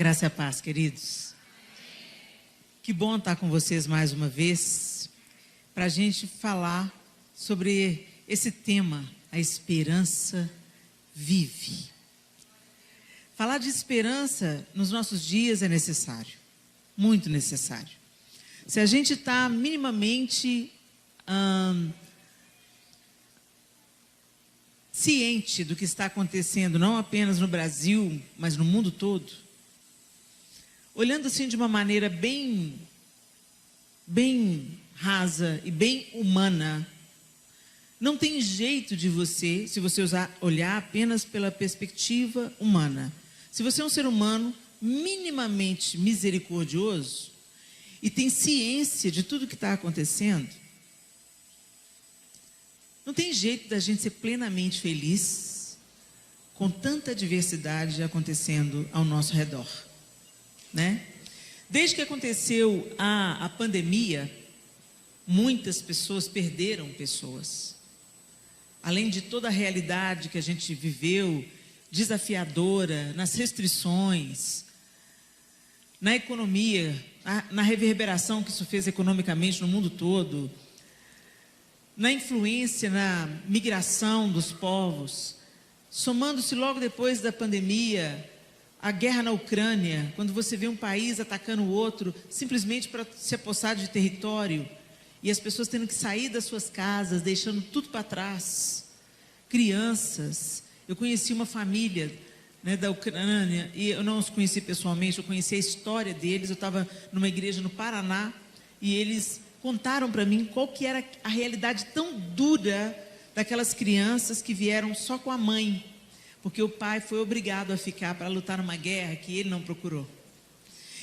graça e a paz, queridos. Que bom estar com vocês mais uma vez, para a gente falar sobre esse tema, a esperança vive. Falar de esperança nos nossos dias é necessário, muito necessário. Se a gente está minimamente ciente do que está acontecendo, não apenas no Brasil, mas no mundo todo, olhando assim de uma maneira bem rasa e bem humana, não tem jeito de você, se você olhar apenas pela perspectiva humana. Se você é um ser humano minimamente misericordioso e tem ciência de tudo que está acontecendo, não tem jeito da gente ser plenamente feliz com tanta adversidade acontecendo ao nosso redor, né? Desde que aconteceu a pandemia, muitas pessoas perderam pessoas. Além de toda a realidade que a gente viveu, desafiadora, nas restrições, na economia, na reverberação que isso fez economicamente no mundo todo, na influência, na migração dos povos, somando-se logo depois da pandemia, a guerra na Ucrânia, quando você vê um país atacando o outro, simplesmente para se apossar de território, e as pessoas tendo que sair das suas casas, deixando tudo para trás, crianças. Eu conheci uma família, né, da Ucrânia, e eu não os conheci pessoalmente, eu conheci a história deles. Eu estava numa igreja no Paraná, e eles contaram para mim qual que era a realidade tão dura daquelas crianças que vieram só com a mãe, porque o pai foi obrigado a ficar para lutar numa guerra que ele não procurou.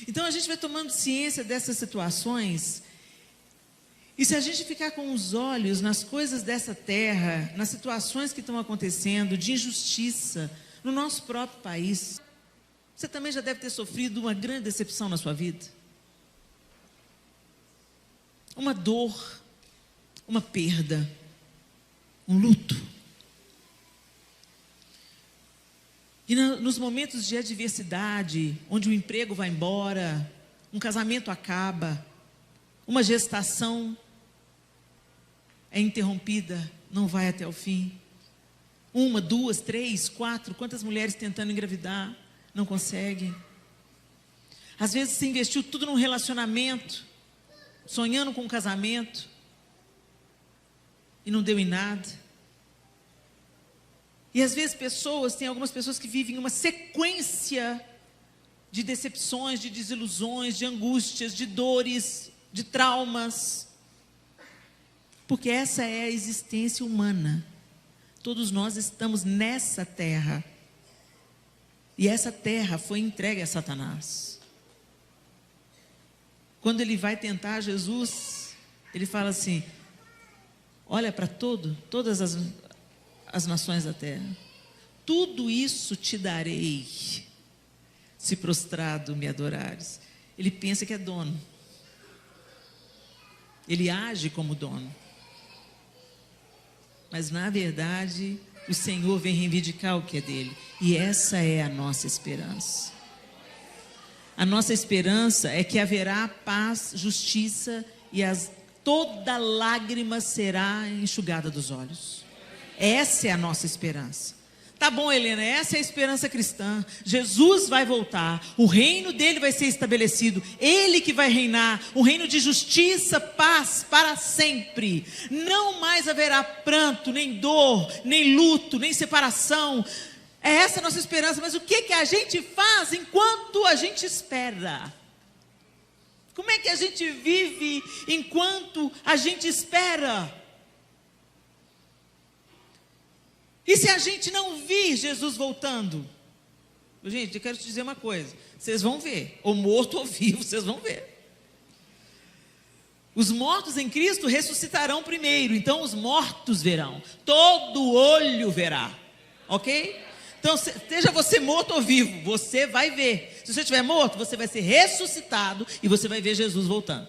Então a gente vai tomando ciência dessas situações, e se a gente ficar com os olhos nas coisas dessa terra, nas situações que estão acontecendo, de injustiça no nosso próprio país, você também já deve ter sofrido uma grande decepção na sua vida. Uma dor, uma perda, um luto. E nos momentos de adversidade, onde o emprego vai embora, um casamento acaba, uma gestação é interrompida, não vai até o fim. 1, 2, 3, 4, quantas mulheres tentando engravidar, não conseguem. Às vezes se investiu tudo num relacionamento, sonhando com um casamento, e não deu em nada. E às vezes tem algumas pessoas que vivem uma sequência de decepções, de desilusões, de angústias, de dores, de traumas. Porque essa é a existência humana. Todos nós estamos nessa terra. E essa terra foi entregue a Satanás. Quando ele vai tentar Jesus, ele fala assim: olha para todas as nações da terra, tudo isso te darei, se prostrado me adorares. Ele pensa que é dono, ele age como dono, mas na verdade o Senhor vem reivindicar o que é dele, e essa é a nossa esperança. A nossa esperança é que haverá paz, justiça, e toda lágrima será enxugada dos olhos. Essa é a nossa esperança. Tá bom, Helena, essa é a esperança cristã. Jesus vai voltar, o reino dele vai ser estabelecido, ele que vai reinar, um reino de justiça, paz para sempre. Não mais haverá pranto, nem dor, nem luto, nem separação. É essa a nossa esperança. Mas o que a gente faz enquanto a gente espera? Como é que a gente vive enquanto a gente espera? E se a gente não vir Jesus voltando? Gente, eu quero te dizer uma coisa: vocês vão ver, ou morto ou vivo, vocês vão ver. Os mortos em Cristo ressuscitarão primeiro, então os mortos verão, todo olho verá, ok? Então, seja você morto ou vivo, você vai ver. Se você estiver morto, você vai ser ressuscitado e você vai ver Jesus voltando.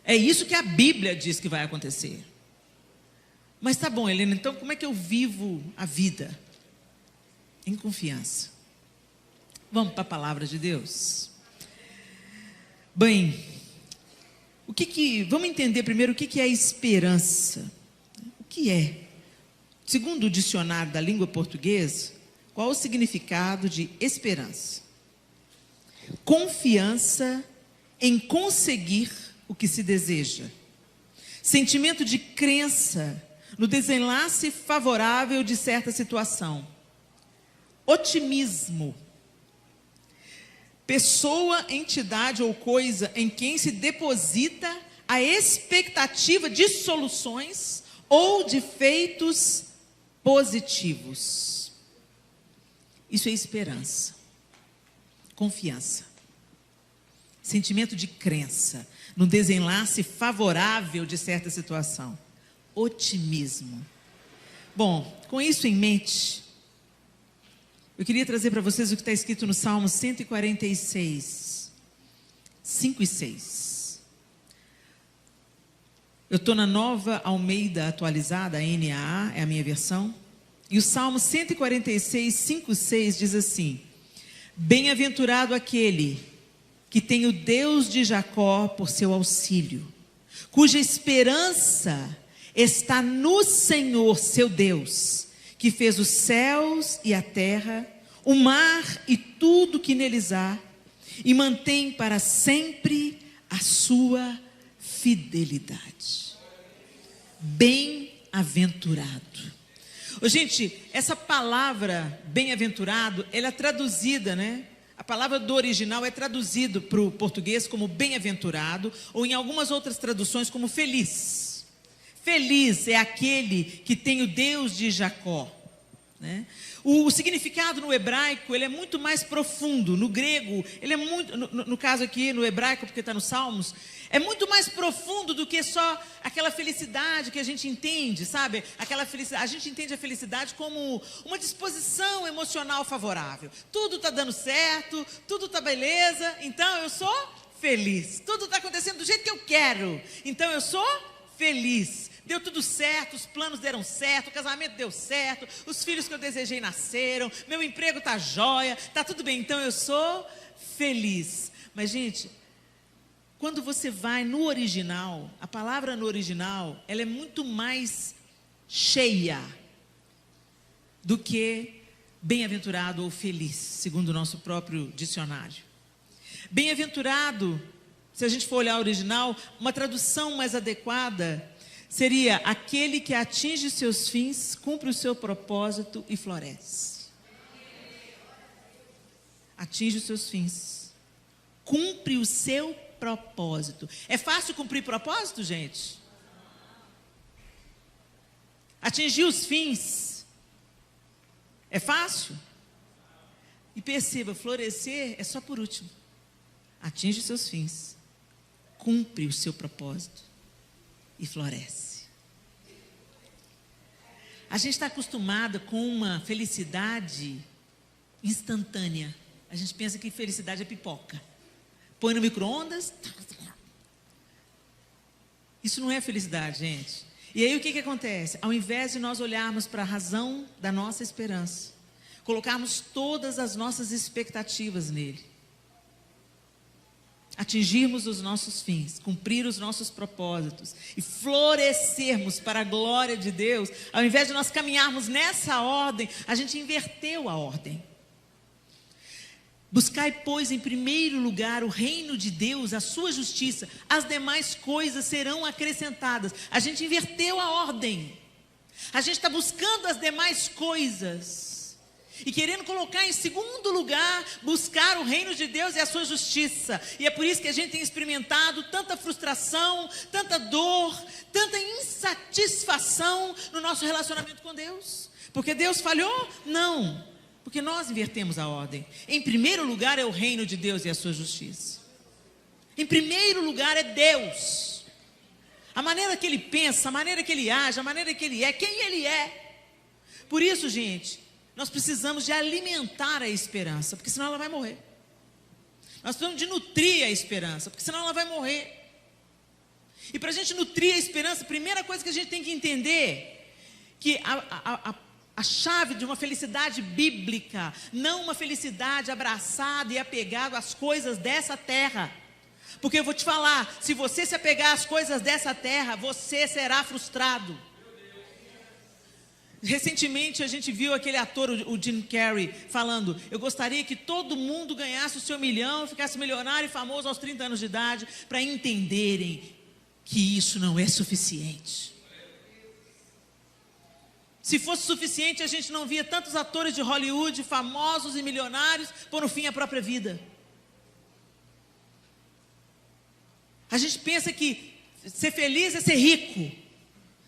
É isso que a Bíblia diz que vai acontecer. Mas tá bom, Helena, então como é que eu vivo a vida? Em confiança. Vamos para a palavra de Deus? Bem, vamos entender primeiro o que é esperança. O que é? Segundo o dicionário da língua portuguesa, qual o significado de esperança? Confiança em conseguir o que se deseja. Sentimento de crença no desenlace favorável de certa situação. Otimismo. Pessoa, entidade ou coisa em quem se deposita a expectativa de soluções ou de feitos positivos. Isso é esperança. Confiança. Sentimento de crença no desenlace favorável de certa situação. Otimismo. Bom, com isso em mente, eu queria trazer para vocês o que está escrito no Salmo 146, 5 e 6. Eu estou na Nova Almeida Atualizada, a NAA, é a minha versão. E o Salmo 146, 5 e 6 diz assim: Bem-aventurado aquele que tem o Deus de Jacó por seu auxílio, cuja esperança está no Senhor, seu Deus, que fez os céus e a terra, o mar e tudo que neles há, e mantém para sempre a sua fidelidade. Bem-aventurado. Gente, essa palavra bem-aventurado, ela é traduzida, né? A palavra do original é traduzido para o português como bem-aventurado, ou em algumas outras traduções como feliz. Feliz é aquele que tem o Deus de Jacó, né? O significado no hebraico, ele é muito mais profundo. No grego, ele é muito, no caso aqui no hebraico, porque está nos Salmos, é muito mais profundo do que só aquela felicidade que a gente entende, sabe? Aquela felicidade, a gente entende a felicidade como uma disposição emocional favorável. Tudo está dando certo, tudo está beleza, então eu sou feliz. Tudo está acontecendo do jeito que eu quero, então eu sou feliz. Deu tudo certo, os planos deram certo, o casamento deu certo, os filhos que eu desejei nasceram, meu emprego está jóia, está tudo bem, então eu sou feliz. Mas, gente, quando você vai no original, a palavra no original, ela é muito mais cheia do que bem-aventurado ou feliz, segundo o nosso próprio dicionário. Bem-aventurado, se a gente for olhar o original, uma tradução mais adequada seria aquele que atinge seus fins, cumpre o seu propósito e floresce. Atinge os seus fins, cumpre o seu propósito. É fácil cumprir propósito, gente? Atingir os fins é fácil? E perceba, florescer é só por último. Atinge os seus fins, cumpre o seu propósito e floresce. A gente está acostumado com uma felicidade instantânea. A gente pensa que felicidade é pipoca. Põe no micro-ondas. Isso não é felicidade, gente. E aí o que acontece? Ao invés de nós olharmos para a razão da nossa esperança, colocarmos todas as nossas expectativas nele, atingirmos os nossos fins, cumprir os nossos propósitos e florescermos para a glória de Deus, ao invés de nós caminharmos nessa ordem, a gente inverteu a ordem. Buscai, pois, em primeiro lugar o reino de Deus, a sua justiça, as demais coisas serão acrescentadas. A gente inverteu a ordem. A gente está buscando as demais coisas e querendo colocar em segundo lugar, buscar o reino de Deus e a sua justiça. E é por isso que a gente tem experimentado tanta frustração, tanta dor, tanta insatisfação no nosso relacionamento com Deus. Porque Deus falhou? Não, porque nós invertemos a ordem. Em primeiro lugar é o reino de Deus e a sua justiça. Em primeiro lugar é Deus. A maneira que Ele pensa, a maneira que Ele age, a maneira que Ele é, quem Ele é. Por isso, gente, nós precisamos de alimentar a esperança, porque senão ela vai morrer. Nós precisamos de nutrir a esperança, porque senão ela vai morrer. E para a gente nutrir a esperança, a primeira coisa que a gente tem que entender, que a a chave de uma felicidade bíblica, não uma felicidade abraçada e apegada às coisas dessa terra. Porque eu vou te falar, se você se apegar às coisas dessa terra, você será frustrado. Recentemente a gente viu aquele ator, o Jim Carrey, falando: eu gostaria que todo mundo ganhasse o seu milhão, ficasse milionário e famoso aos 30 anos de idade, para entenderem que isso não é suficiente. Se fosse suficiente, a gente não via tantos atores de Hollywood, famosos e milionários, pôr no fim a própria vida. A gente pensa que ser feliz é ser rico,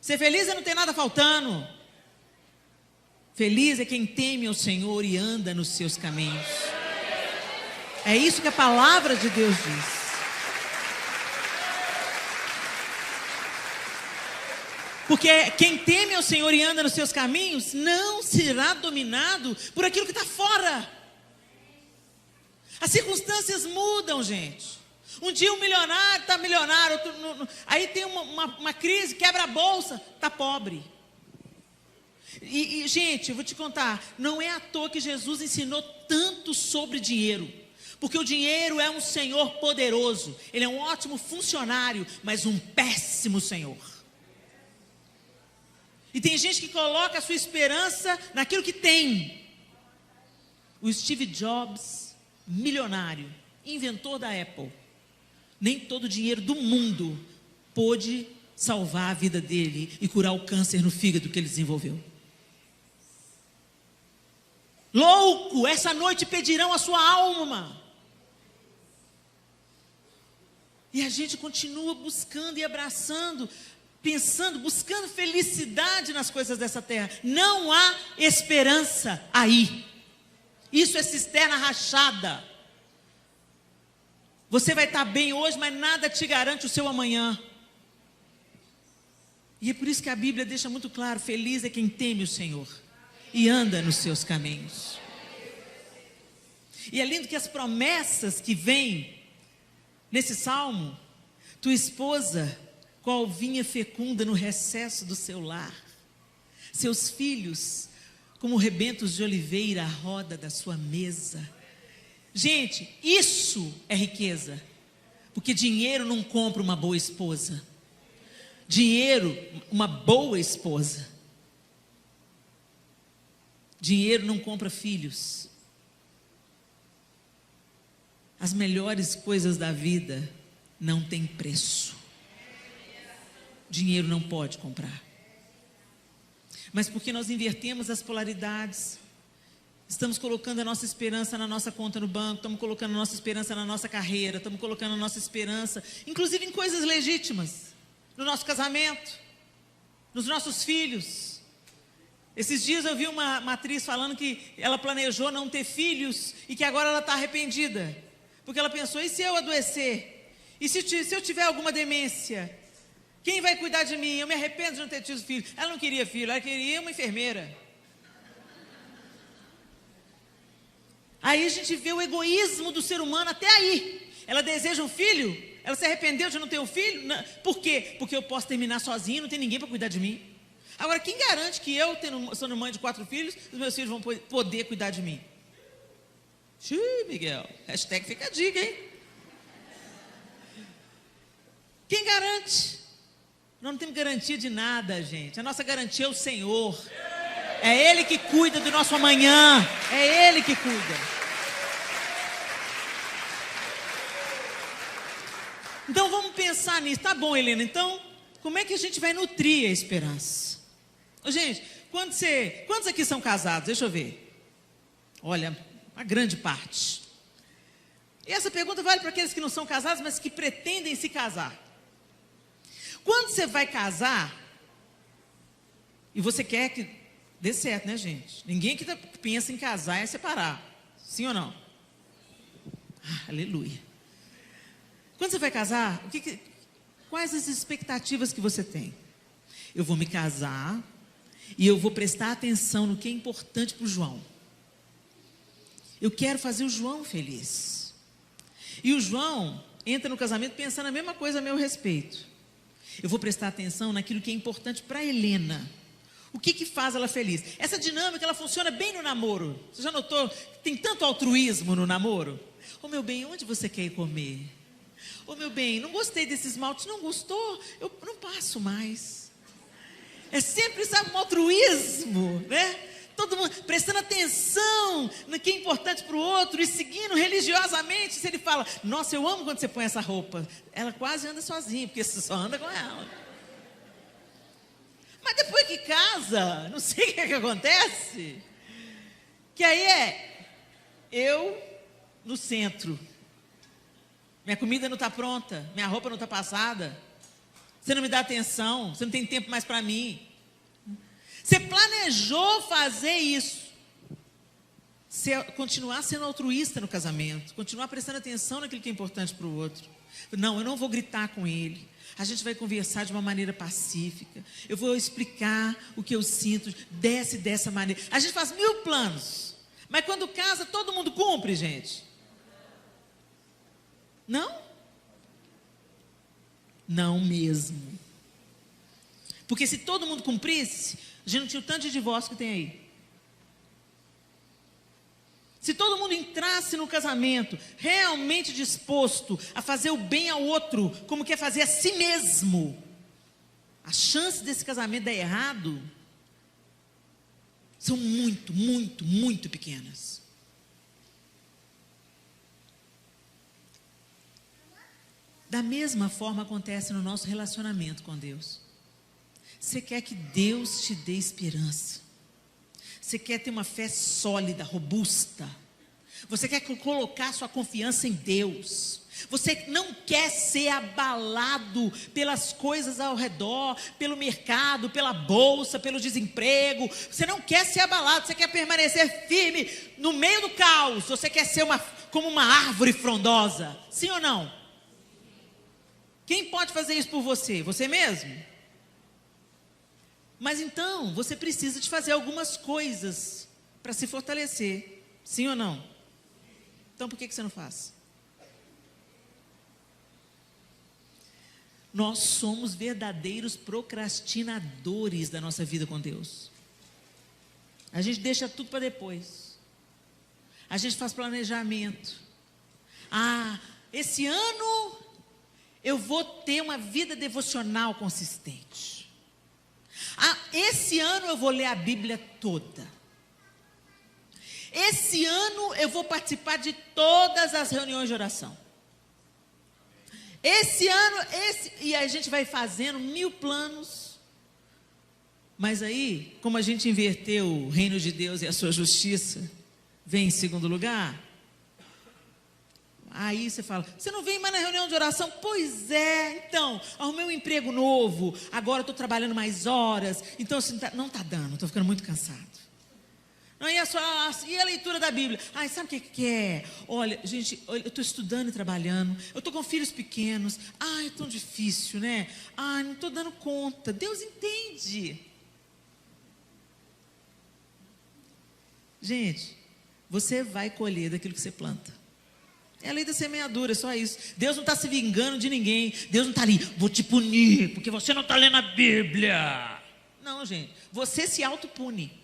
ser feliz é não ter nada faltando. Feliz é quem teme ao Senhor e anda nos seus caminhos. É isso que a palavra de Deus diz. Porque quem teme ao Senhor e anda nos seus caminhos não será dominado por aquilo que está fora. As circunstâncias mudam, gente. Um dia um milionário está milionário, aí tem uma crise, quebra a bolsa, está pobre. E, gente, eu vou te contar, não é à toa que Jesus ensinou tanto sobre dinheiro. Porque o dinheiro é um senhor poderoso. Ele é um ótimo funcionário, mas um péssimo senhor. E tem gente que coloca a sua esperança naquilo que tem. O Steve Jobs, milionário, inventor da Apple, nem todo o dinheiro do mundo pôde salvar a vida dele e curar o câncer no fígado que ele desenvolveu. Louco, essa noite pedirão a sua alma. E a gente continua buscando e abraçando, pensando, buscando felicidade nas coisas dessa terra. Não há esperança aí. Isso é cisterna rachada. Você vai estar bem hoje, mas nada te garante o seu amanhã. E é por isso que a Bíblia deixa muito claro: feliz é quem teme o Senhor e anda nos seus caminhos. E é lindo que as promessas que vêm nesse salmo: tua esposa, qual vinha fecunda no recesso do seu lar, seus filhos, como rebentos de oliveira à roda da sua mesa. Gente, isso é riqueza, porque dinheiro não compra uma boa esposa. Dinheiro, uma boa esposa. Dinheiro não compra filhos. As melhores coisas da vida não têm preço. Dinheiro não pode comprar. Mas porque nós invertemos as polaridades, estamos colocando a nossa esperança na nossa conta no banco, estamos colocando a nossa esperança na nossa carreira, estamos colocando a nossa esperança, inclusive em coisas legítimas, no nosso casamento, nos nossos filhos. Esses dias eu vi uma atriz falando que ela planejou não ter filhos e que agora ela está arrependida, porque ela pensou: e se eu adoecer? E se eu tiver alguma demência? Quem vai cuidar de mim? Eu me arrependo de não ter tido filho. Ela não queria filho, ela queria uma enfermeira. Aí a gente vê o egoísmo do ser humano até aí. Ela deseja um filho, ela se arrependeu de não ter um filho. Não. Por quê? Porque eu posso terminar sozinho, não tem ninguém para cuidar de mim. Agora, quem garante que eu, sendo mãe de 4 filhos, os meus filhos vão poder cuidar de mim? Miguel, hashtag fica a dica, hein? Quem garante? Nós não temos garantia de nada, gente. A nossa garantia é o Senhor. É Ele que cuida do nosso amanhã. É Ele que cuida. Então vamos pensar nisso. Tá bom, Helena. Então, como é que a gente vai nutrir a esperança? Gente, quantos aqui são casados? Deixa eu ver. Olha, a grande parte. E essa pergunta vale para aqueles que não são casados, mas que pretendem se casar. Quando você vai casar, e você quer que dê certo, né, gente? Ninguém que pensa em casar é separar. Sim ou não? Aleluia. Quando você vai casar, quais as expectativas que você tem? Eu vou me casar e eu vou prestar atenção no que é importante para o João. Eu quero fazer o João feliz. E o João entra no casamento pensando a mesma coisa a meu respeito. Eu vou prestar atenção naquilo que é importante para a Helena. O que faz ela feliz? Essa dinâmica, ela funciona bem no namoro. Você já notou que tem tanto altruísmo no namoro? Ô meu bem, onde você quer ir comer? Ô meu bem, não gostei desse esmalte, não gostou? Eu não passo mais. É sempre, sabe, um altruísmo, né? Todo mundo prestando atenção no que é importante para o outro e seguindo religiosamente. Se ele fala, nossa, eu amo quando você põe essa roupa, ela quase anda sozinha, porque você só anda com ela. Mas depois que casa, não sei o que acontece, que aí é eu no centro, minha comida não está pronta, minha roupa não está passada, você não me dá atenção, você não tem tempo mais para mim. Você planejou fazer isso, continuar sendo altruísta no casamento, continuar prestando atenção naquilo que é importante para o outro. Não, eu não vou gritar com ele, a gente vai conversar de uma maneira pacífica, eu vou explicar o que eu sinto dessa maneira. A gente faz 1000 planos, mas quando casa todo mundo cumpre, gente? Não? Não mesmo. Porque se todo mundo cumprisse, a gente não tinha o tanto de divórcio que tem aí. Se todo mundo entrasse no casamento realmente disposto a fazer o bem ao outro, como quer fazer a si mesmo, as chances desse casamento dar errado são muito, muito, muito pequenas. Da mesma forma acontece no nosso relacionamento com Deus. Você quer que Deus te dê esperança. Você quer ter uma fé sólida, robusta. Você quer colocar sua confiança em Deus. Você não quer ser abalado pelas coisas ao redor, pelo mercado, pela bolsa, pelo desemprego. Você não quer ser abalado, você quer permanecer firme no meio do caos. Você quer ser como uma árvore frondosa. Sim ou não? Quem pode fazer isso por você? Você mesmo? Mas então, você precisa de fazer algumas coisas para se fortalecer. Sim ou não? Então, por que você não faz? Nós somos verdadeiros procrastinadores da nossa vida com Deus. A gente deixa tudo para depois. A gente faz planejamento. Esse ano eu vou ter uma vida devocional consistente. Esse ano eu vou ler a Bíblia toda. Esse ano eu vou participar de todas as reuniões de oração. Esse ano, e a gente vai fazendo 1000 planos. Mas aí, como a gente inverteu o reino de Deus e a sua justiça, vem em segundo lugar. Aí você fala, você não vem mais na reunião de oração? Pois é, então, arrumei um emprego novo, agora estou trabalhando mais horas, então assim, não está dando, estou ficando muito cansado. Não, e a leitura da Bíblia? Sabe o que é? Olha, gente, eu estou estudando e trabalhando, eu estou com filhos pequenos, é tão difícil, né? Não estou dando conta. Deus entende. Gente, você vai colher daquilo que você planta. É a lei da semeadura, é só isso. Deus não está se vingando de ninguém. Deus não está ali, vou te punir, porque você não está lendo a Bíblia. Não, gente, você se autopune.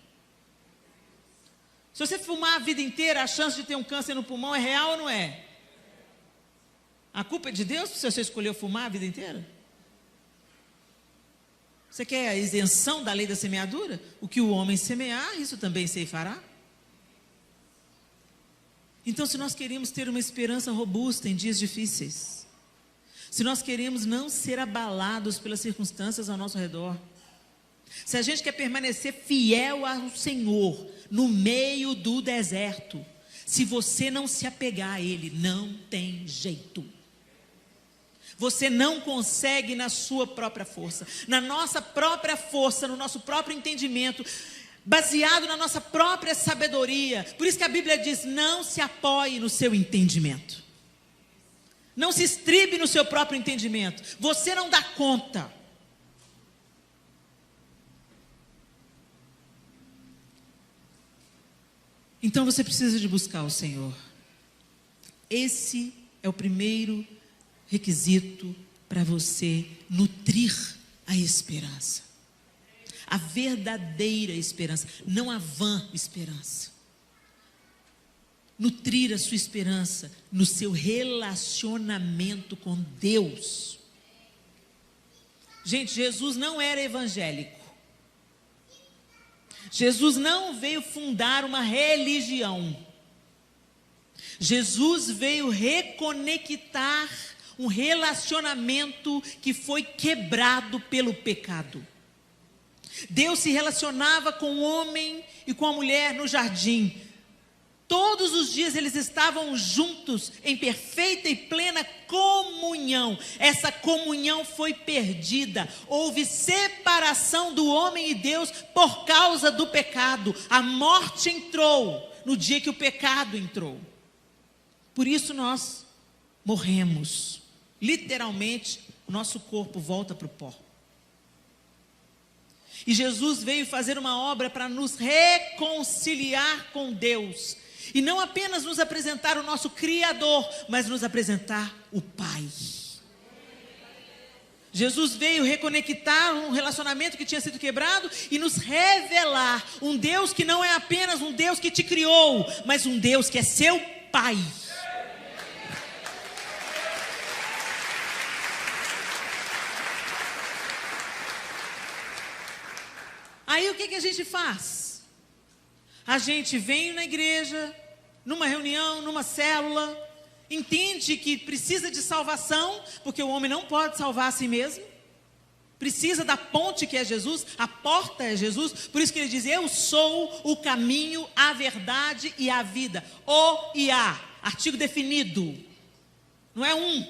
Se você fumar a vida inteira, a chance de ter um câncer no pulmão é real ou não é? A culpa é de Deus se você escolheu fumar a vida inteira? Você quer a isenção da lei da semeadura? O que o homem semear, isso também ceifará. Então, se nós queremos ter uma esperança robusta em dias difíceis, se nós queremos não ser abalados pelas circunstâncias ao nosso redor, se a gente quer permanecer fiel ao Senhor no meio do deserto, se você não se apegar a Ele, não tem jeito. Você não consegue na sua própria força, na nossa própria força, no nosso próprio entendimento, baseado na nossa própria sabedoria. Por isso que a Bíblia diz, não se apoie no seu entendimento. Não se estribe no seu próprio entendimento. Você não dá conta. Então você precisa de buscar o Senhor. Esse é o primeiro requisito para você nutrir a esperança. A verdadeira esperança, não a vã esperança. Nutrir a sua esperança no seu relacionamento com Deus. Gente, Jesus não era evangélico. Jesus não veio fundar uma religião. Jesus veio reconectar um relacionamento que foi quebrado pelo pecado. Deus se relacionava com o homem e com a mulher no jardim. Todos os dias eles estavam juntos em perfeita e plena comunhão. Essa comunhão foi perdida. Houve separação do homem e Deus por causa do pecado. A morte entrou no dia que o pecado entrou. Por isso nós morremos. Literalmente, o nosso corpo volta para o pó. E Jesus veio fazer uma obra para nos reconciliar com Deus. E não apenas nos apresentar o nosso Criador, mas nos apresentar o Pai. Jesus veio reconectar um relacionamento que tinha sido quebrado e nos revelar um Deus que não é apenas um Deus que te criou, mas um Deus que é seu Pai. Aí o que a gente faz? A gente vem na igreja, numa reunião, numa célula, entende que precisa de salvação, porque o homem não pode salvar a si mesmo, precisa da ponte que é Jesus, a porta é Jesus, por isso que ele diz, eu sou o caminho, a verdade e a vida, o e a, artigo definido, não é um,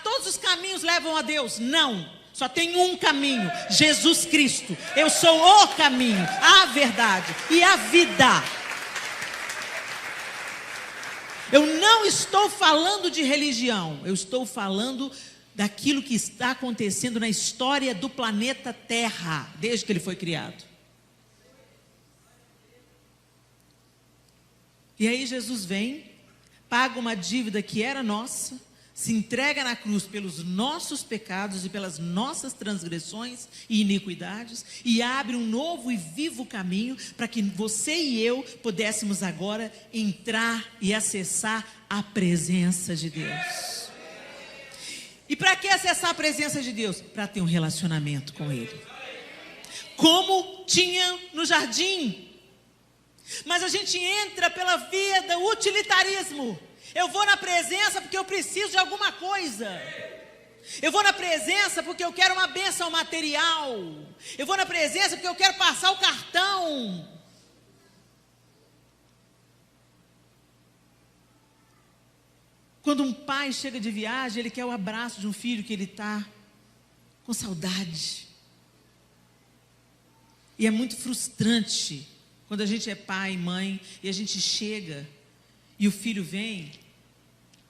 todos os caminhos levam a Deus, não. Só tem um caminho, Jesus Cristo. Eu sou o caminho, a verdade e a vida. Eu não estou falando de religião, eu estou falando daquilo que está acontecendo na história do planeta Terra, desde que ele foi criado. E aí Jesus vem, paga uma dívida que era nossa, se entrega na cruz pelos nossos pecados e pelas nossas transgressões e iniquidades, e abre um novo e vivo caminho para que você e eu pudéssemos agora entrar e acessar a presença de Deus. E para que acessar a presença de Deus? Para ter um relacionamento com Ele, como tinha no jardim. Mas a gente entra pela via do utilitarismo. Eu vou na presença porque eu preciso de alguma coisa. Eu vou na presença porque eu quero uma bênção material. Eu vou na presença porque eu quero passar o cartão. Quando um pai chega de viagem, ele quer o abraço de um filho que ele está com saudade. E é muito frustrante quando a gente é pai e mãe e a gente chega e o filho vem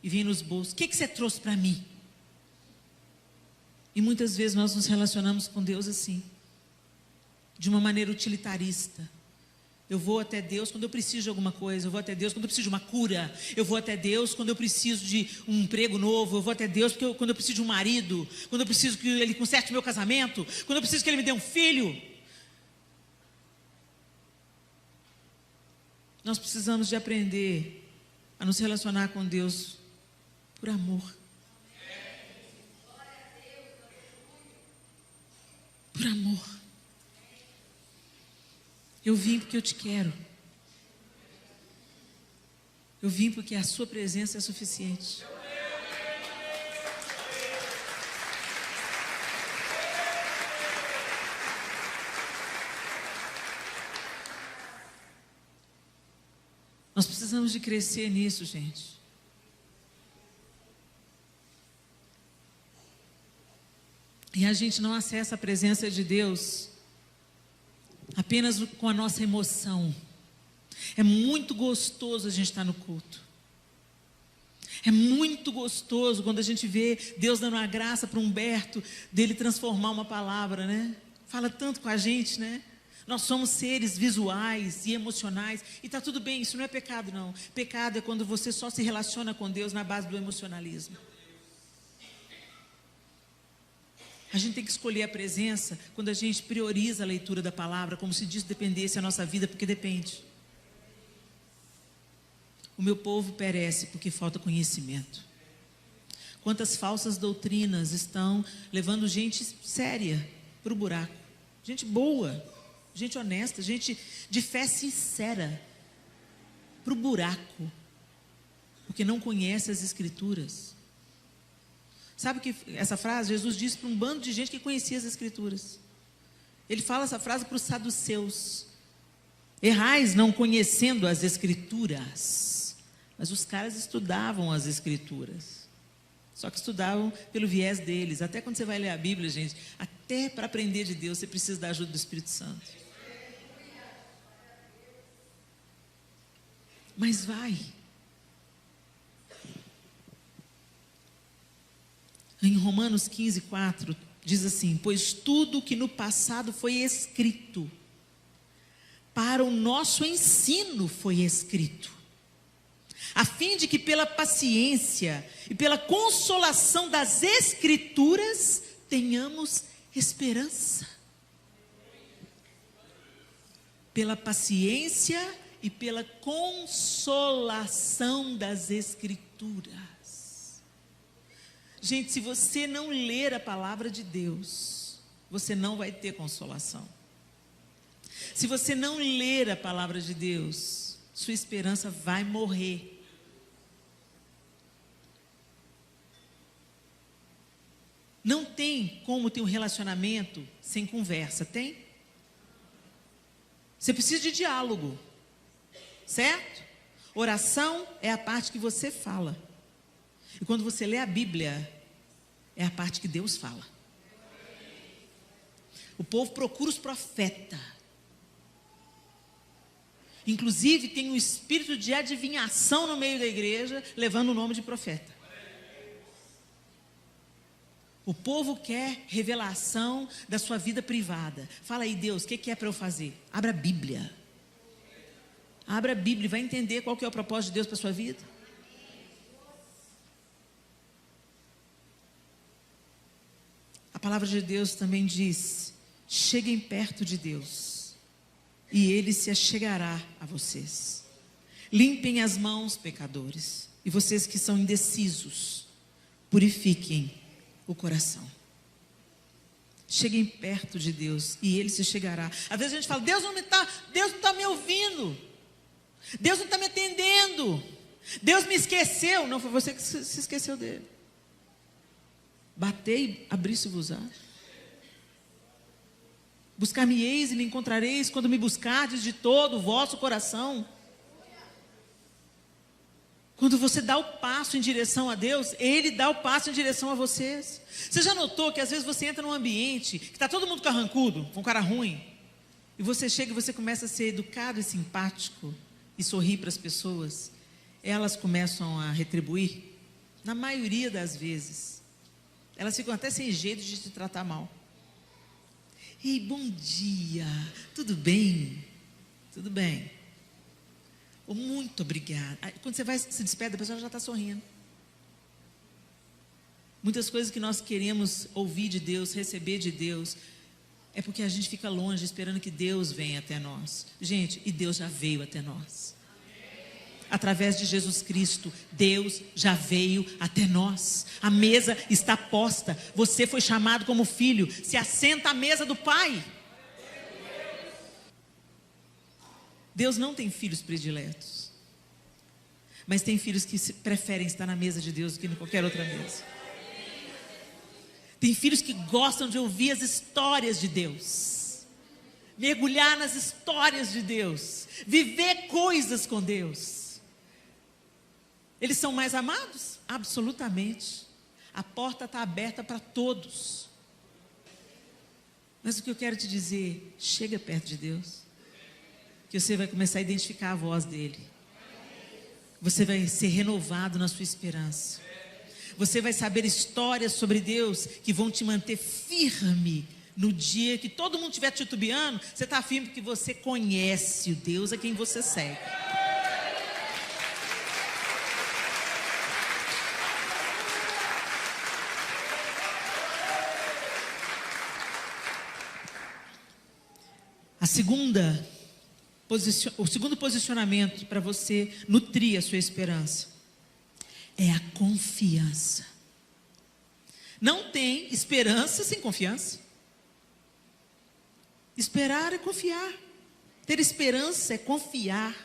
e vem nos bolsos. O que você trouxe para mim? E muitas vezes nós nos relacionamos com Deus assim, de uma maneira utilitarista. Eu vou até Deus quando eu preciso de alguma coisa. Eu vou até Deus quando eu preciso de uma cura. Eu vou até Deus quando eu preciso de um emprego novo. Eu vou até Deus quando eu preciso de um marido. Quando eu preciso que Ele conserte meu casamento. Quando eu preciso que Ele me dê um filho. Nós precisamos de aprender a nos relacionar com Deus por amor. Por amor. Eu vim porque eu te quero. Eu vim porque a sua presença é suficiente. Nós precisamos de crescer nisso, gente. E a gente não acessa a presença de Deus apenas com a nossa emoção. É muito gostoso a gente estar no culto. É muito gostoso quando a gente vê Deus dando uma graça para Humberto, dele transformar uma palavra, né? Fala tanto com a gente, né? Nós somos seres visuais e emocionais. E está tudo bem, isso não é pecado não. Pecado é quando você só se relaciona com Deus na base do emocionalismo. A gente tem que escolher a presença quando a gente prioriza a leitura da palavra, como se disso dependesse a nossa vida, porque depende. O meu povo perece porque falta conhecimento. Quantas falsas doutrinas estão levando gente séria para o buraco. Gente boa, gente honesta, gente de fé sincera para o buraco. Porque não conhece as Escrituras. Sabe que essa frase, Jesus disse para um bando de gente que conhecia as Escrituras. Ele fala essa frase para os saduceus. Errais não conhecendo as Escrituras. Mas os caras estudavam as Escrituras. Só que estudavam pelo viés deles. Até quando você vai ler a Bíblia, gente, até para aprender de Deus, você precisa da ajuda do Espírito Santo. Mas vai. Em Romanos 15:4, diz assim: pois tudo que no passado foi escrito, para o nosso ensino foi escrito, a fim de que pela paciência e pela consolação das Escrituras tenhamos esperança. Pela paciência e pela consolação das Escrituras. Gente, se você não ler a palavra de Deus, você não vai ter consolação. Se você não ler a palavra de Deus, sua esperança vai morrer. Não tem como ter um relacionamento sem conversa, tem? Você precisa de diálogo, certo? Oração é a parte que você fala. E quando você lê a Bíblia, é a parte que Deus fala. O povo procura os profetas. Inclusive tem um espírito de adivinhação no meio da igreja, levando o nome de profeta. O povo quer revelação da sua vida privada. Fala aí, Deus, o que é para eu fazer? Abra a Bíblia. Abra a Bíblia e vai entender qual que é o propósito de Deus para a sua vida. A palavra de Deus também diz: cheguem perto de Deus, e Ele se achegará a vocês. Limpem as mãos, pecadores, e vocês que são indecisos, purifiquem o coração. Cheguem perto de Deus, e Ele se chegará. Às vezes a gente fala: Deus não está me ouvindo, Deus não está me atendendo, Deus me esqueceu. Não, foi você que se esqueceu dele. Batei, abri-se-vos-á. Buscar-me-eis e me encontrareis quando me buscardes de todo o vosso coração. Quando você dá o passo em direção a Deus, Ele dá o passo em direção a vocês. Você já notou que às vezes você entra num ambiente que está todo mundo carrancudo, com cara ruim, e você chega e você começa a ser educado e simpático e sorrir para as pessoas, elas começam a retribuir? Na maioria das vezes elas ficam até sem jeito de te tratar mal. Ei, bom dia, tudo bem? Tudo bem. Oh, muito obrigada. Quando você vai se despede, a pessoa já está sorrindo. Muitas coisas que nós queremos ouvir de Deus, receber de Deus, é porque a gente fica longe, esperando que Deus venha até nós. Gente, e Deus já veio até nós. Através de Jesus Cristo, Deus já veio até nós. A mesa está posta. Você foi chamado como filho. Se assenta à mesa do Pai. Deus não tem filhos prediletos, mas tem filhos que preferem estar na mesa de Deus do que em qualquer outra mesa. Tem filhos que gostam de ouvir as histórias de Deus, mergulhar nas histórias de Deus, viver coisas com Deus. Eles são mais amados? Absolutamente. A porta está aberta para todos. Mas o que eu quero te dizer, chega perto de Deus, que você vai começar a identificar a voz dele. Você vai ser renovado na sua esperança. Você vai saber histórias sobre Deus que vão te manter firme no dia que todo mundo estiver titubeando. Você está firme porque você conhece o Deus a quem você segue. o segundo posicionamento para você nutrir a sua esperança é a confiança. Não tem esperança sem confiança. Esperar é confiar. Ter esperança é confiar.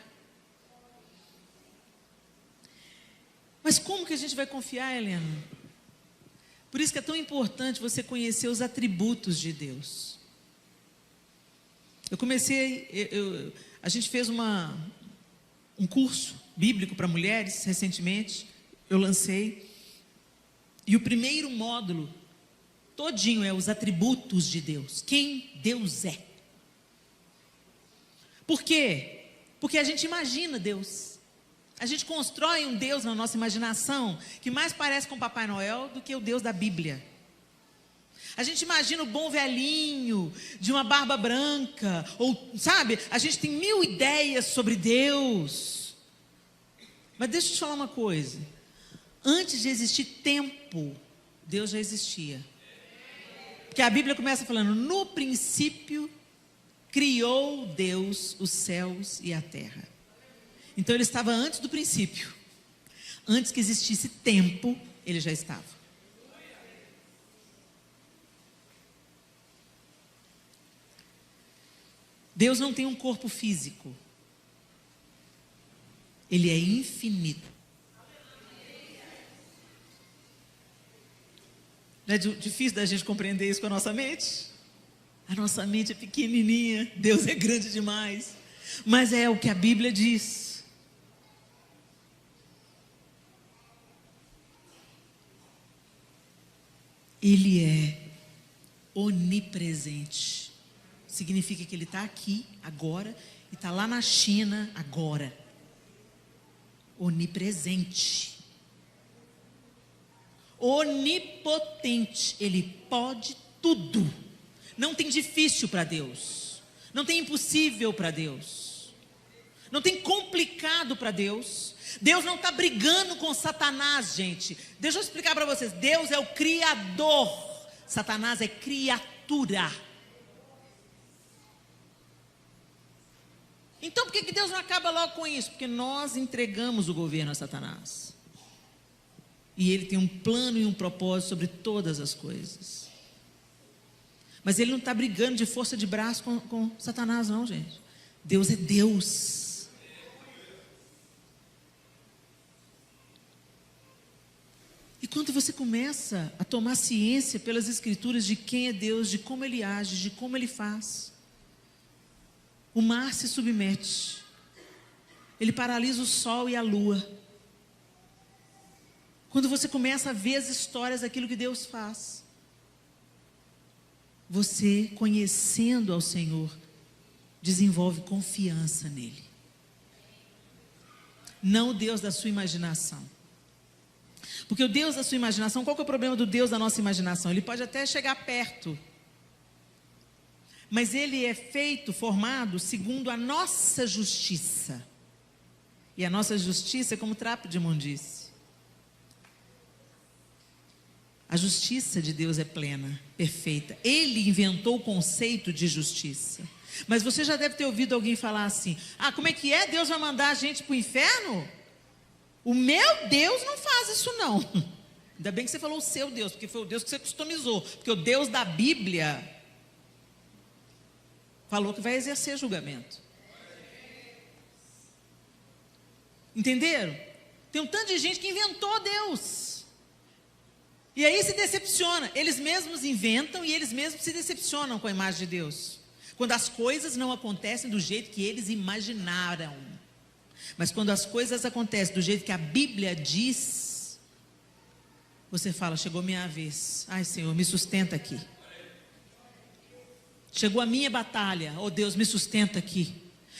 Mas como que a gente vai confiar, Helena? Por isso que é tão importante você conhecer os atributos de Deus. A gente fez um curso bíblico para mulheres recentemente, eu lancei, e o primeiro módulo todinho é os atributos de Deus, quem Deus é. Por quê? Porque a gente imagina Deus, a gente constrói um Deus na nossa imaginação que mais parece com Papai Noel do que o Deus da Bíblia. A gente imagina o bom velhinho, de uma barba branca, ou, sabe, a gente tem 1000 ideias sobre Deus. Mas deixa eu te falar uma coisa, antes de existir tempo, Deus já existia. Porque a Bíblia começa falando, no princípio, criou Deus os céus e a terra. Então ele estava antes do princípio. Antes que existisse tempo, ele já estava. Deus não tem um corpo físico. Ele é infinito. Não é difícil da gente compreender isso com a nossa mente? A nossa mente é pequenininha, Deus é grande demais. Mas é o que a Bíblia diz. Ele é onipresente. Significa que ele está aqui, agora, e está lá na China, agora. Onipresente. Onipotente. Ele pode tudo. Não tem difícil para Deus. Não tem impossível para Deus. Não tem complicado para Deus. Deus não está brigando com Satanás, gente. Deixa eu explicar para vocês. Deus é o Criador. Satanás é criatura. Então por que Deus não acaba logo com isso? Porque nós entregamos o governo a Satanás. E ele tem um plano e um propósito sobre todas as coisas. Mas ele não está brigando de força de braço com Satanás, não, gente. Deus é Deus. E quando você começa a tomar ciência pelas Escrituras de quem é Deus, de como Ele age, de como Ele faz, o mar se submete, ele paralisa o sol e a lua. Quando você começa a ver as histórias daquilo que Deus faz, você, conhecendo ao Senhor, desenvolve confiança nele. Não o Deus da sua imaginação. Porque o Deus da sua imaginação, qual que é o problema do Deus da nossa imaginação? Ele pode até chegar perto, mas ele é formado segundo a nossa justiça. E a nossa justiça é como trapo de imundície. A justiça de Deus é plena, perfeita. Ele inventou o conceito de justiça. Mas você já deve ter ouvido alguém falar assim: ah, como é que é? Deus vai mandar a gente para o inferno? O meu Deus não faz isso não. Ainda bem que você falou o seu Deus, porque foi o Deus que você customizou. Porque o Deus da Bíblia falou que vai exercer julgamento. Entenderam? Tem um tanto de gente que inventou Deus. E aí se decepciona. Eles mesmos inventam e eles mesmos se decepcionam com a imagem de Deus. Quando as coisas não acontecem do jeito que eles imaginaram. Mas quando as coisas acontecem do jeito que a Bíblia diz, você fala: chegou minha vez. Ai, Senhor, me sustenta aqui. Chegou a minha batalha. Oh Deus, me sustenta aqui.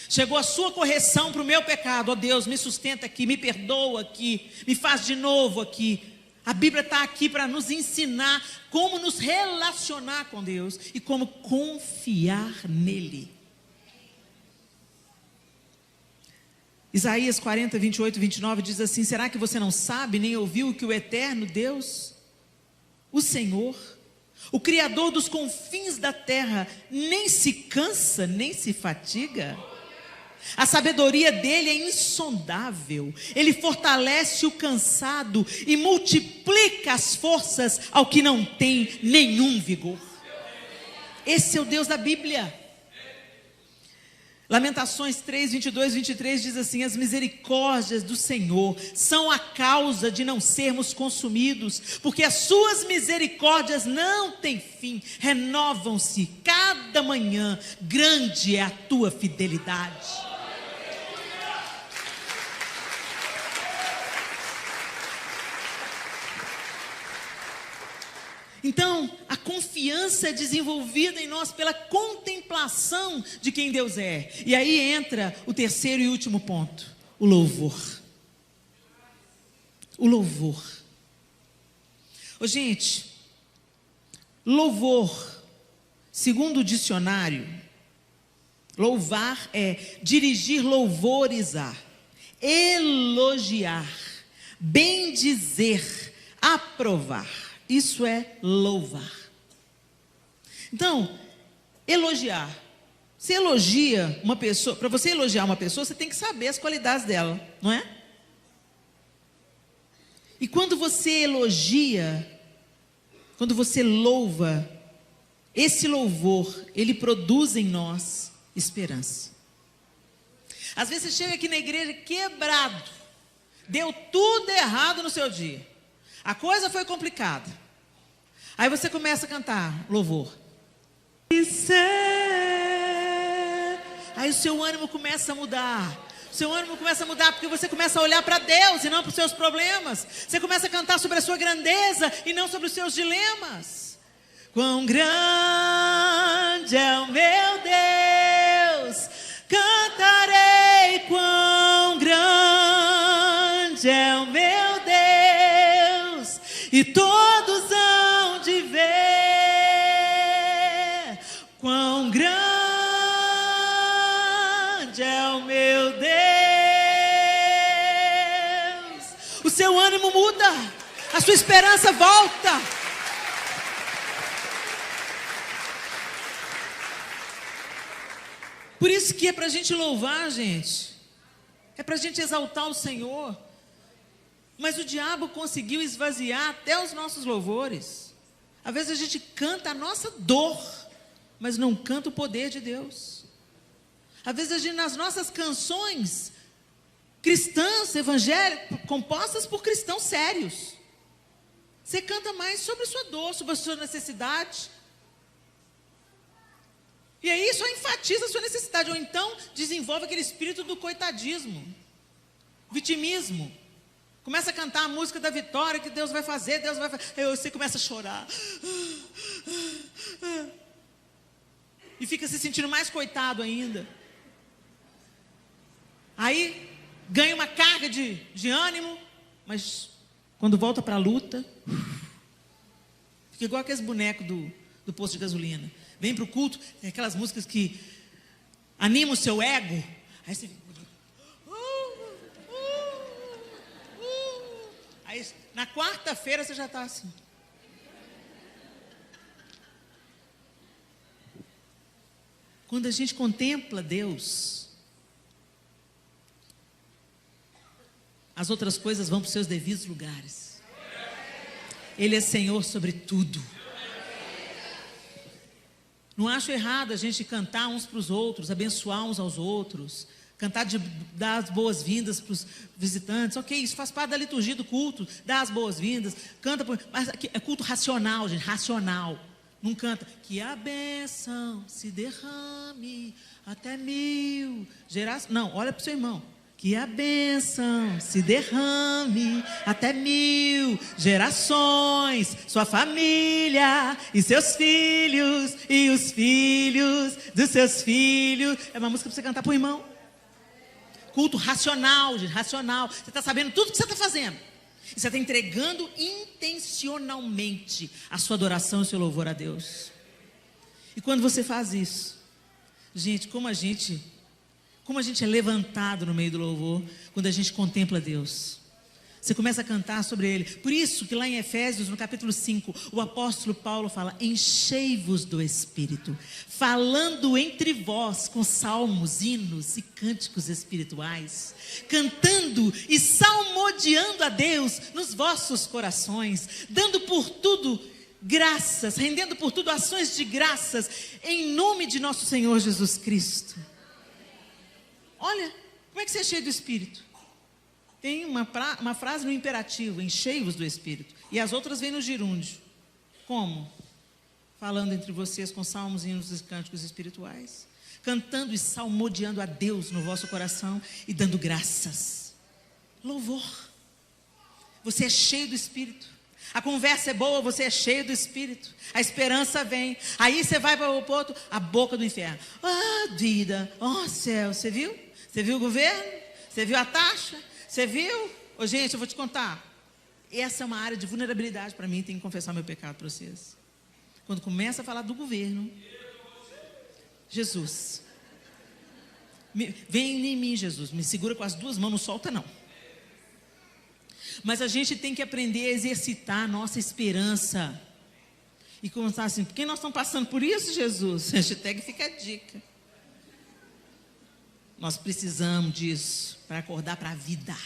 Chegou a sua correção para o meu pecado. Oh Deus, me sustenta aqui, me perdoa aqui, me faz de novo aqui. A Bíblia está aqui para nos ensinar como nos relacionar com Deus e como confiar nele. Isaías 40, 28 e 29 diz assim: será que você não sabe nem ouviu que o eterno Deus, o Senhor, O Criador dos confins da terra nem se cansa, nem se fatiga. A sabedoria dele é insondável. Ele fortalece o cansado e multiplica as forças ao que não tem nenhum vigor. Esse é o Deus da Bíblia. Lamentações 3, 22, 23 diz assim: as misericórdias do Senhor são a causa de não sermos consumidos, porque as suas misericórdias não têm fim, renovam-se cada manhã, grande é a tua fidelidade. Então, a confiança é desenvolvida em nós pela contemplação de quem Deus é. E aí entra o terceiro e último ponto: o louvor. O louvor. Ô, gente, louvor, segundo o dicionário, louvar é dirigir louvores a, elogiar, bendizer, aprovar. Isso é louvar. Então, elogiar. Você elogia uma pessoa, para você elogiar uma pessoa, você tem que saber as qualidades dela, não é? E quando você elogia, quando você louva, esse louvor, ele produz em nós esperança. Às vezes você chega aqui na igreja quebrado, deu tudo errado no seu dia. A coisa foi complicada. Aí você começa a cantar louvor. Aí o seu ânimo começa a mudar. O seu ânimo começa a mudar porque você começa a olhar para Deus e não para os seus problemas. Você começa a cantar sobre a sua grandeza e não sobre os seus dilemas. Quão grande é o meu Deus, cantarei quão grande é o meu Deus, e todos hão de ver quão grande é o meu Deus. O seu ânimo muda, a sua esperança volta. Por isso que é para a gente louvar, gente. É para a gente exaltar o Senhor. Mas o diabo conseguiu esvaziar até os nossos louvores. Às vezes a gente canta a nossa dor, mas não canta o poder de Deus. Às vezes a gente, nas nossas canções cristãs, evangélicas, compostas por cristãos sérios, você canta mais sobre a sua dor, sobre a sua necessidade. E aí só enfatiza a sua necessidade, ou então desenvolve aquele espírito do coitadismo, vitimismo. Começa a cantar a música da vitória, que Deus vai fazer, Deus vai fazer. Aí você começa a chorar. E fica se sentindo mais coitado ainda. Aí ganha uma carga de ânimo, mas quando volta para a luta, fica igual aqueles bonecos do posto de gasolina. Vem para o culto, tem aquelas músicas que animam o seu ego. Aí você fica... Aí na quarta-feira você já está assim. Quando a gente contempla Deus, as outras coisas vão para os seus devidos lugares. Ele é Senhor sobre tudo. Não acho errado a gente cantar uns para os outros, abençoar uns aos outros, cantar, dar as boas-vindas para os visitantes. Ok, isso faz parte da liturgia do culto, dar as boas-vindas, canta, mas é culto racional, gente, racional. Não canta, que a bênção se derrame até 1000 gerações. Não, olha para o seu irmão. Que a bênção se derrame até 1000 gerações, sua família e seus filhos e os filhos dos seus filhos. É uma música para você cantar para o irmão. Culto racional, gente, racional. Você está sabendo tudo que você está fazendo. E você está entregando intencionalmente a sua adoração e o seu louvor a Deus. E quando você faz isso, gente, como a gente é levantado no meio do louvor, quando a gente contempla Deus. Você começa a cantar sobre ele. Por isso que lá em Efésios, no capítulo 5, o apóstolo Paulo fala: enchei-vos do Espírito, falando entre vós com salmos, hinos e cânticos espirituais, cantando e salmodiando a Deus nos vossos corações, dando por tudo graças, rendendo por tudo ações de graças, em nome de nosso Senhor Jesus Cristo. Olha, como é que você é cheio do Espírito? Tem uma frase no imperativo: enchei-vos do Espírito. E as outras vêm no gerúndio. Como? Falando entre vocês com salmos, hinos e cânticos espirituais, cantando e salmodiando a Deus no vosso coração e dando graças. Louvor. Você é cheio do Espírito. A conversa é boa, você é cheio do Espírito. A esperança vem. Aí você vai para o outro, a boca do inferno. Ah, vida, oh céu, você viu? Você viu o governo? Você viu a taxa? Você viu? Ô, gente, eu vou te contar. Essa é uma área de vulnerabilidade para mim, tenho que confessar meu pecado para vocês. Quando começa a falar do governo, Jesus, vem em mim, Jesus, me segura com as duas mãos, não solta não. Mas a gente tem que aprender a exercitar a nossa esperança. E começar assim: por que nós estamos passando por isso, Jesus? Hashtag fica a dica. Nós precisamos disso para acordar para a vida.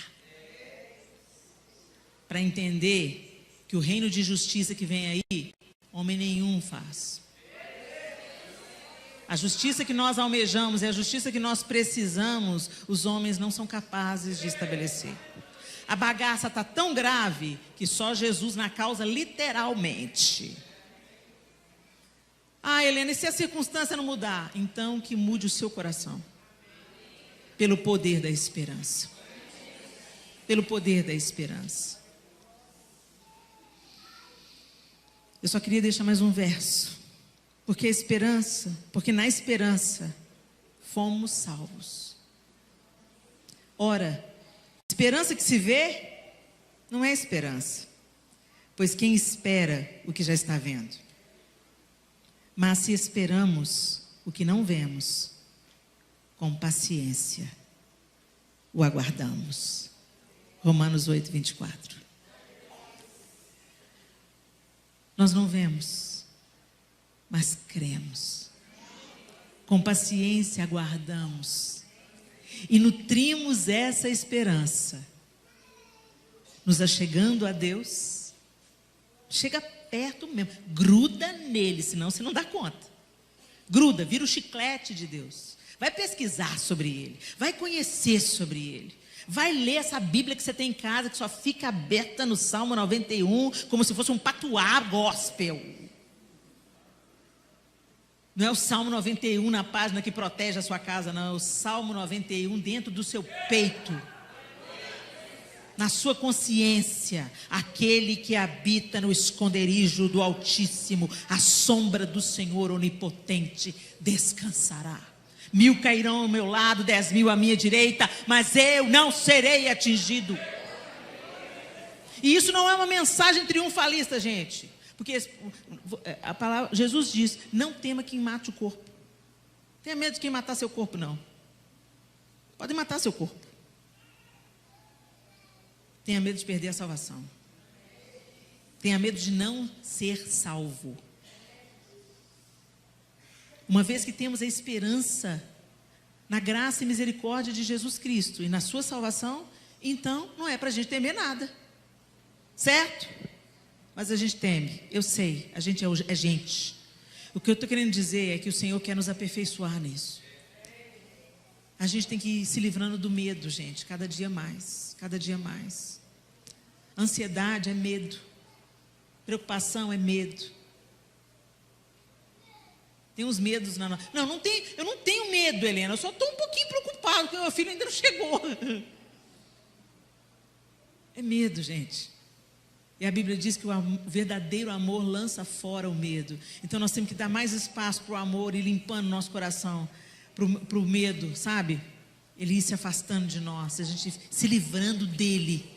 Para entender que o reino de justiça que vem aí, homem nenhum faz. A justiça que nós almejamos e a justiça que nós precisamos, os homens não são capazes de estabelecer. A bagaça está tão grave que só Jesus na causa, literalmente. Ah, Helena, e se a circunstância não mudar? Então que mude o seu coração. Pelo poder da esperança. Pelo poder da esperança. Eu só queria deixar mais um verso. Porque na esperança fomos salvos. Ora, esperança que se vê não é esperança, pois quem espera o que já está vendo? Mas se esperamos o que não vemos, com paciência o aguardamos. Romanos 8, 24. Nós não vemos, mas cremos. Com paciência aguardamos. E nutrimos essa esperança, nos achegando a Deus. Chega perto mesmo, gruda nele, senão você não dá conta. Gruda, vira o chiclete de Deus. Vai pesquisar sobre ele, vai conhecer sobre ele, vai ler essa Bíblia que você tem em casa, que só fica aberta no Salmo 91, como se fosse um patuá gospel. Não é o Salmo 91 na página que protege a sua casa, não. É o Salmo 91 dentro do seu peito. Na sua consciência. Aquele que habita no esconderijo do Altíssimo, à sombra do Senhor Onipotente, descansará. 1000 cairão ao meu lado, 10.000 à minha direita, mas eu não serei atingido. E isso não é uma mensagem triunfalista, gente. Porque a palavra, Jesus diz: não tema quem mate o corpo. Tenha medo de quem matar seu corpo, não. Pode matar seu corpo. Tenha medo de perder a salvação. Tenha medo de não ser salvo. Uma vez que temos a esperança na graça e misericórdia de Jesus Cristo e na sua salvação, então não é para a gente temer nada. Certo? Mas a gente teme, eu sei, a gente é gente. O que eu estou querendo dizer é que o Senhor quer nos aperfeiçoar nisso. A gente tem que ir se livrando do medo, gente, cada dia mais, cada dia mais. Ansiedade é medo, preocupação é medo. Tem uns medos na nossa... eu não tenho medo, Helena, eu só estou um pouquinho preocupado, porque meu filho ainda não chegou. É medo, gente. E a Bíblia diz que o verdadeiro amor lança fora o medo. Então nós temos que dar mais espaço para o amor e limpando nosso coração, para o medo, sabe? Ele ir se afastando de nós, a gente se livrando dele,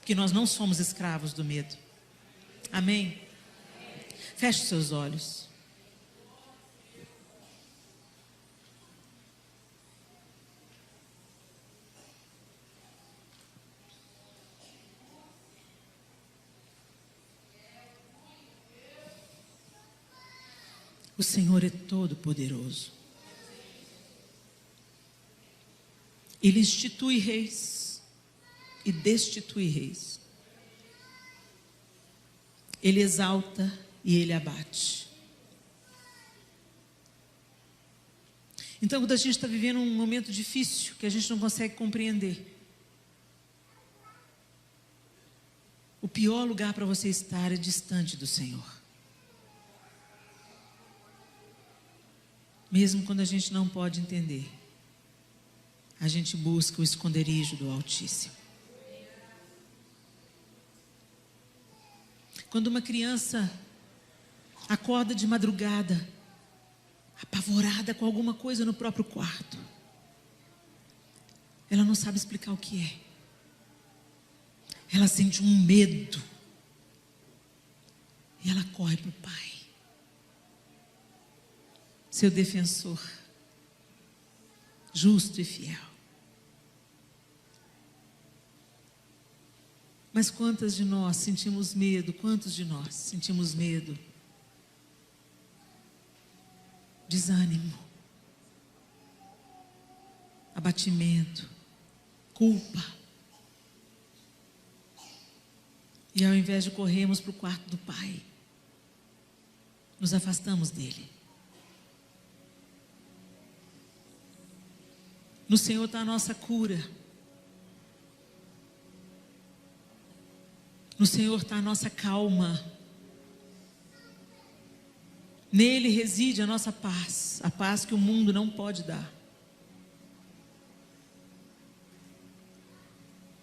porque nós não somos escravos do medo. Amém? Feche os seus olhos. O Senhor é todo poderoso. Ele institui reis e destitui reis. Ele exalta e Ele abate. Então, quando a gente está vivendo um momento difícil, que a gente não consegue compreender, o pior lugar para você estar é distante do Senhor. Mesmo quando a gente não pode entender, a gente busca o esconderijo do Altíssimo. Quando uma criança acorda de madrugada, apavorada com alguma coisa no próprio quarto, ela não sabe explicar o que é. Ela sente um medo. E ela corre para o pai, seu defensor, justo e fiel. Mas quantas de nós sentimos medo? Quantos de nós sentimos medo? Desânimo, abatimento, culpa. E ao invés de corrermos para o quarto do Pai, nos afastamos dele. No Senhor está a nossa cura. No Senhor está a nossa calma. Nele reside a nossa paz, a paz que o mundo não pode dar.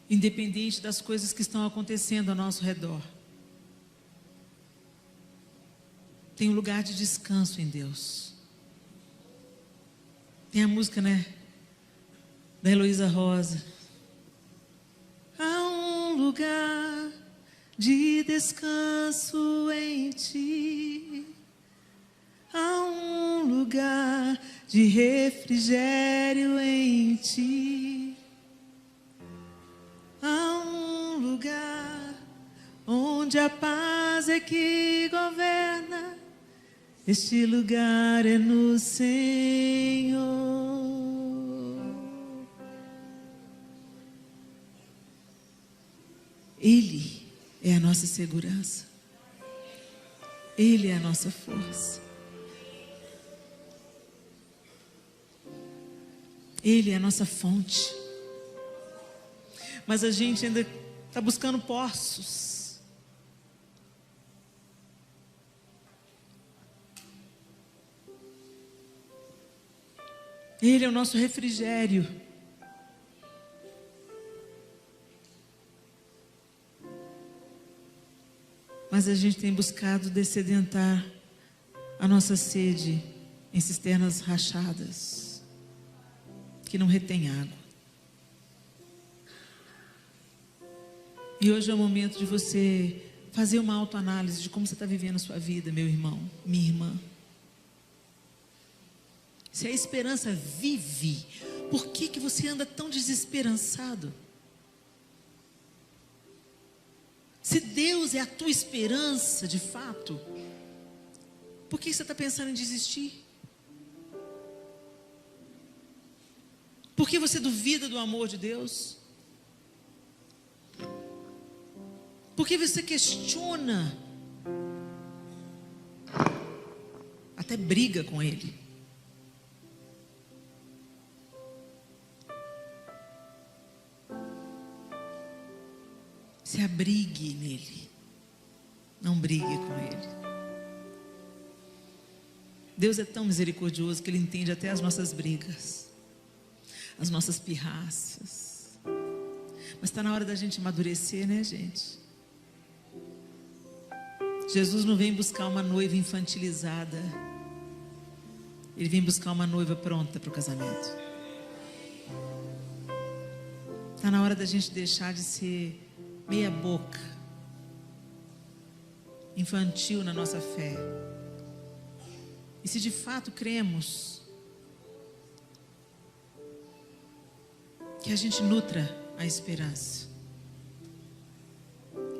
Independente das coisas que estão acontecendo ao nosso redor, tem um lugar de descanso em Deus. Tem a música, né, da Heloísa Rosa. Há um lugar de descanso em ti. Há um lugar de refrigério em ti. Há um lugar onde a paz é que governa. Este lugar é no Senhor. Ele é a nossa segurança. Ele é a nossa força. Ele é a nossa fonte. Mas a gente ainda está buscando poços. Ele é o nosso refrigério. Mas a gente tem buscado dessedentar a nossa sede em cisternas rachadas, que não retém água. E hoje é o momento de você fazer uma autoanálise de como você está vivendo a sua vida, meu irmão, minha irmã. Se a esperança vive, por que você anda tão desesperançado? Se Deus é a tua esperança, de fato, por que você está pensando em desistir? Por que você duvida do amor de Deus? Por que você questiona? Até briga com Ele. Se abrigue nele. Não brigue com Ele. Deus é tão misericordioso que Ele entende até as nossas brigas, as nossas pirraças. Mas está na hora da gente amadurecer, né, gente? Jesus não vem buscar uma noiva infantilizada. Ele vem buscar uma noiva pronta para o casamento. Está na hora da gente deixar de ser meia boca, infantil na nossa fé. E se de fato cremos, que a gente nutra a esperança,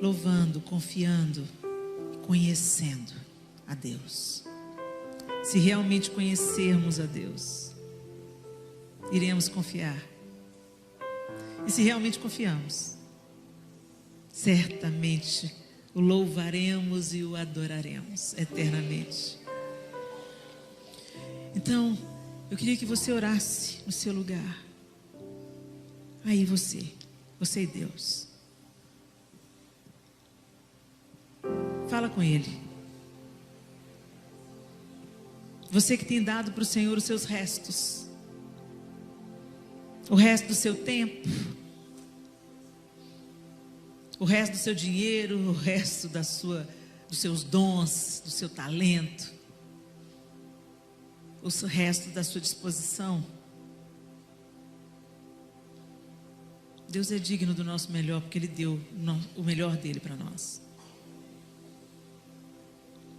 louvando, confiando, conhecendo a Deus. Se realmente conhecermos a Deus, iremos confiar. E se realmente confiamos, certamente o louvaremos e o adoraremos eternamente. Então, eu queria que você orasse no seu lugar. Aí você e Deus. Fala com Ele. Você que tem dado para o Senhor os seus restos, o resto do seu tempo, o resto do seu dinheiro, o resto dos seus dons, do seu talento, o resto da sua disposição. Deus é digno do nosso melhor, porque Ele deu o melhor dele para nós.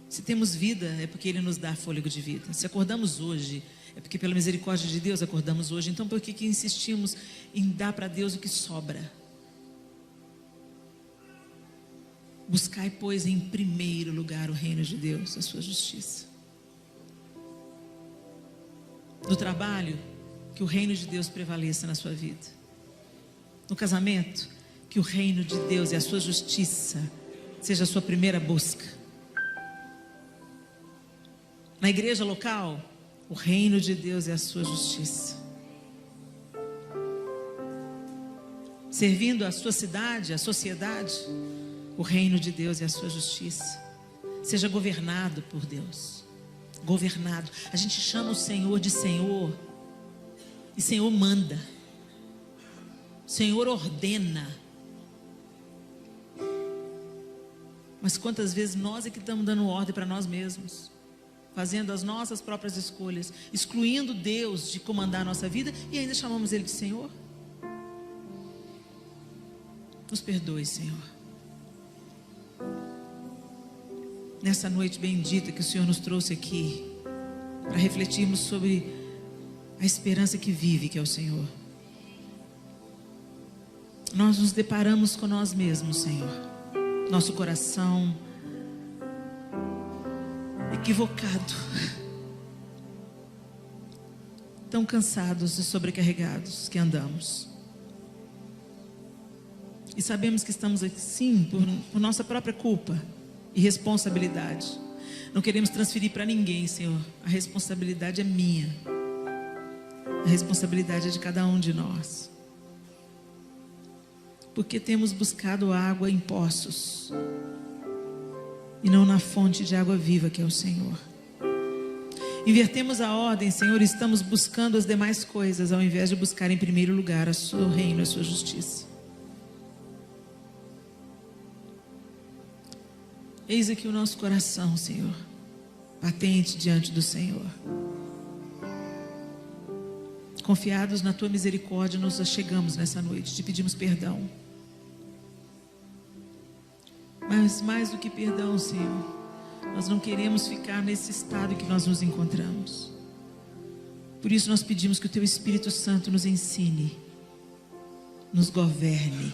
Se temos vida, é porque Ele nos dá fôlego de vida. Se acordamos hoje, é porque pela misericórdia de Deus acordamos hoje. Então por que insistimos em dar para Deus o que sobra? Buscai, pois, em primeiro lugar o reino de Deus, a sua justiça. No trabalho, que o reino de Deus prevaleça na sua vida. No casamento, que o reino de Deus e a sua justiça seja a sua primeira busca. Na igreja local, o reino de Deus e a sua justiça. Servindo a sua cidade, a sociedade, o reino de Deus e a sua justiça. Seja governado por Deus. Governado. A gente chama o Senhor de Senhor. E Senhor manda. Senhor ordena. Mas quantas vezes nós é que estamos dando ordem para nós mesmos, fazendo as nossas próprias escolhas, excluindo Deus de comandar a nossa vida e ainda chamamos Ele de Senhor? Nos perdoe, Senhor. Nessa noite bendita que o Senhor nos trouxe aqui, para refletirmos sobre a esperança que vive, que é o Senhor. Nós nos deparamos com nós mesmos, Senhor. Nosso coração equivocado, tão cansados e sobrecarregados que andamos. E sabemos que estamos assim por nossa própria culpa e responsabilidade. Não queremos transferir para ninguém, Senhor. A responsabilidade é minha. A responsabilidade é de cada um de nós. Porque temos buscado água em poços e não na fonte de água viva, que é o Senhor. Invertemos a ordem, Senhor, e estamos buscando as demais coisas, ao invés de buscar em primeiro lugar o seu reino, a sua justiça. Eis aqui o nosso coração, Senhor, patente diante do Senhor. Confiados na tua misericórdia, nos achegamos nessa noite, te pedimos perdão. Mas mais do que perdão, Senhor, nós não queremos ficar nesse estado em que nós nos encontramos. Por isso nós pedimos que o teu Espírito Santo nos ensine, nos governe,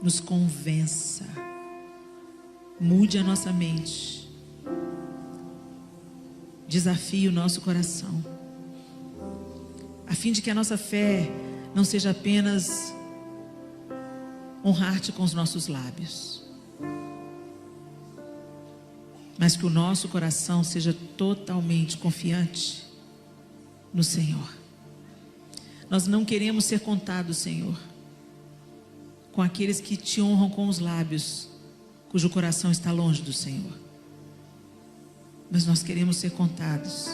nos convença, mude a nossa mente, desafie o nosso coração, a fim de que a nossa fé não seja apenas honrar-te com os nossos lábios, mas que o nosso coração seja totalmente confiante no Senhor. Nós não queremos ser contados, Senhor, com aqueles que te honram com os lábios, cujo coração está longe do Senhor. Mas nós queremos ser contados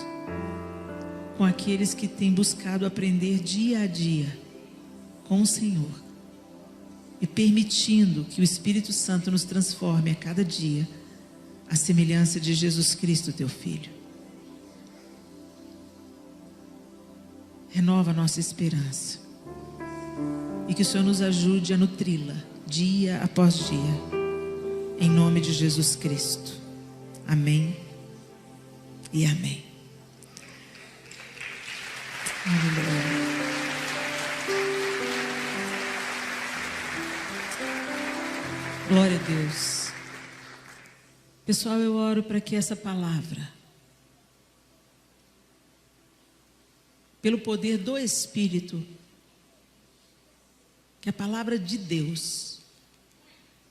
com aqueles que têm buscado aprender dia a dia com o Senhor e permitindo que o Espírito Santo nos transforme a cada dia à semelhança de Jesus Cristo, teu Filho. Renova a nossa esperança e que o Senhor nos ajude a nutri-la dia após dia, em nome de Jesus Cristo. Amém e amém. Aleluia. Glória a Deus. Pessoal, eu oro para que essa palavra pelo poder do Espírito, que a palavra de Deus,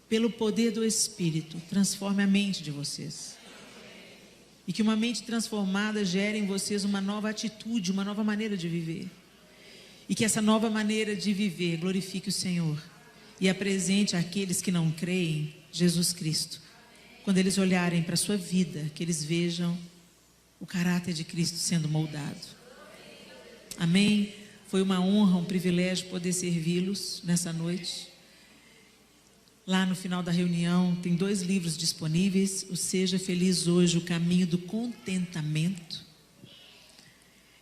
pelo poder do Espírito, transforme a mente de vocês. E que uma mente transformada gere em vocês uma nova atitude, uma nova maneira de viver. E que essa nova maneira de viver glorifique o Senhor e apresente àqueles que não creem Jesus Cristo. Quando eles olharem para a sua vida, que eles vejam o caráter de Cristo sendo moldado. Amém? Foi uma honra, um privilégio poder servi-los nessa noite. Lá no final da reunião tem 2 livros disponíveis. O Seja Feliz Hoje, o caminho do contentamento.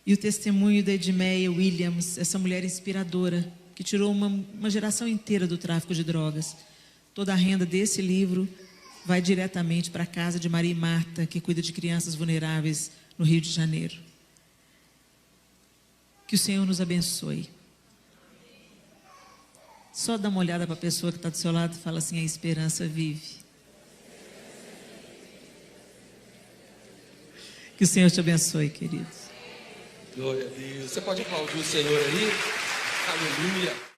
E o testemunho da Edmeia Williams, essa mulher inspiradora, que tirou uma geração inteira do tráfico de drogas. Toda a renda desse livro vai diretamente para a casa de Maria e Marta, que cuida de crianças vulneráveis no Rio de Janeiro. Que o Senhor nos abençoe. Só dá uma olhada para a pessoa que está do seu lado e fala assim: a esperança vive. Que o Senhor te abençoe, queridos. Glória a Deus. Você pode aplaudir o Senhor aí? Aleluia.